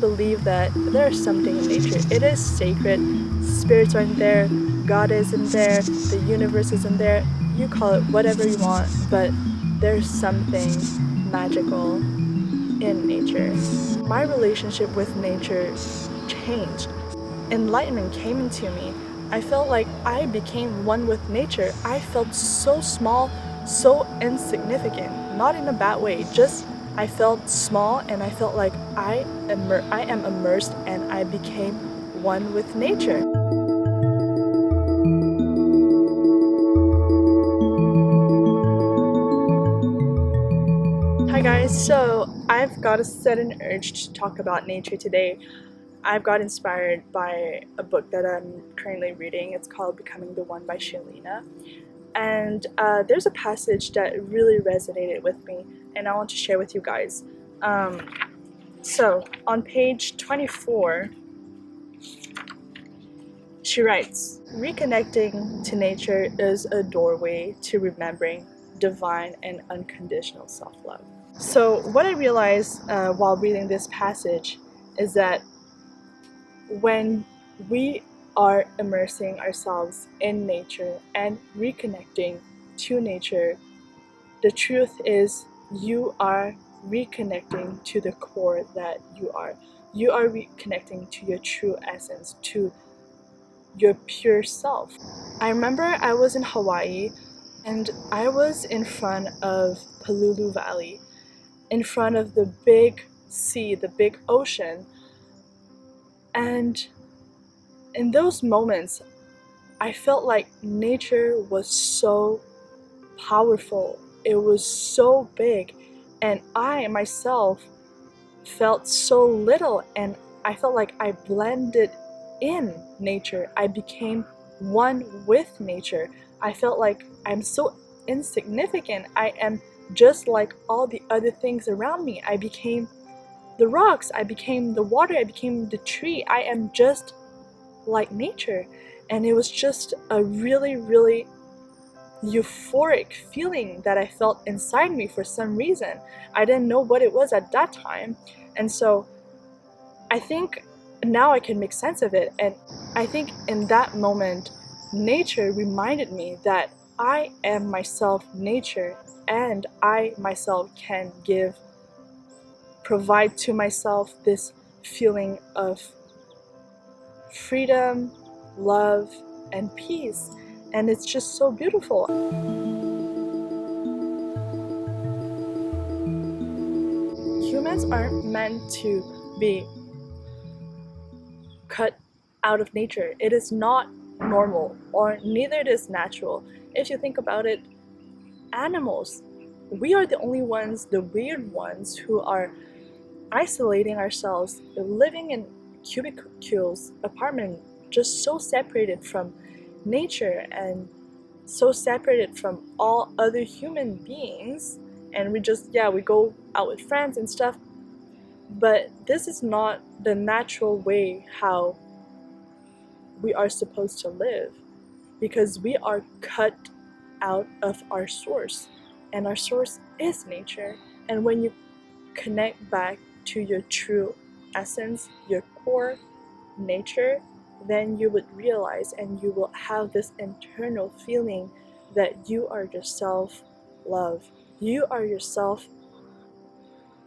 believe that there's something in nature. It is sacred. Spirits are in there, God is in there, the universe is in there. You call it whatever you want, but there's something magical in nature. My relationship with nature changed. Enlightenment came into me. I felt like I became one with nature. I felt so small, so insignificant. Not in a bad way, just I felt small and I felt like I am immersed and I became one with nature. Hi guys, so I've got a sudden urge to talk about nature today. I've got inspired by a book that I'm currently reading. It's called Becoming the One by Shelena. And there's a passage that really resonated with me, and I want to share with you guys. So, on page 24, she writes, "Reconnecting to nature is a doorway to remembering divine and unconditional self-love." So, what I realized while reading this passage is that when we are immersing ourselves in nature and reconnecting to nature, the truth is you are reconnecting to the core that you are. You are reconnecting to your true essence, to your pure self. I remember I was in Hawaii and I was in front of Palulu Valley, in front of the big sea, the big ocean. And in those moments, I felt like nature was so powerful. It was so big, and I myself felt so little, and I felt like I blended in nature. I became one with nature. I felt like I'm so insignificant. I am just like all the other things around me. I became the rocks, I became the water, I became the tree. I am just like nature. And it was just a really, really euphoric feeling that I felt inside me for some reason. I didn't know what it was at that time. And so I think now I can make sense of it. And I think in that moment, nature reminded me that I am myself nature, and I myself can provide to myself this feeling of freedom, love, and peace. And it's just so beautiful. Humans aren't meant to be cut out of nature. It is not normal, or neither it is natural. If you think about it, animals, we are the only ones, the weird ones, who are isolating ourselves, living in cubicles, apartment, just so separated from nature and so separated from all other human beings. And we go out with friends and stuff, but this is not the natural way how we are supposed to live, because we are cut out of our source, and our source is nature. And when you connect back to your true essence, your core nature, then you would realize and you will have this internal feeling that you are yourself love. You are yourself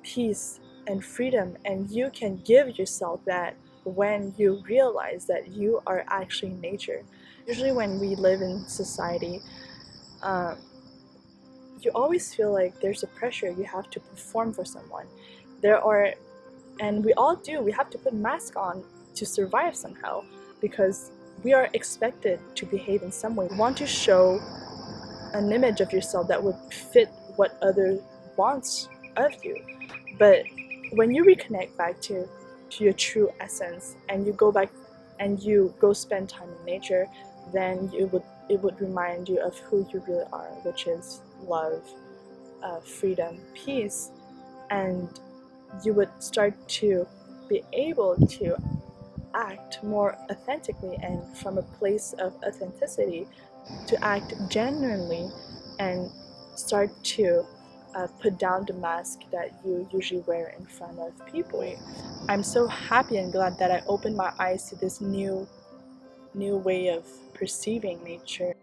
peace and freedom, and you can give yourself that when you realize that you are actually nature. Usually when we live in society, um, you always feel like there's a pressure you have to perform for someone. And we all do, we have to put masks on to survive somehow, because we are expected to behave in some way. You want to show an image of yourself that would fit what others wants of you. But when you reconnect back to your true essence, and you go back and you go spend time in nature, then it would remind you of who you really are, which is love, freedom, peace. And you would start to be able to act more authentically, and from a place of authenticity, to act genuinely and start to put down the mask that you usually wear in front of people. I'm so happy and glad that I opened my eyes to this new way of perceiving nature.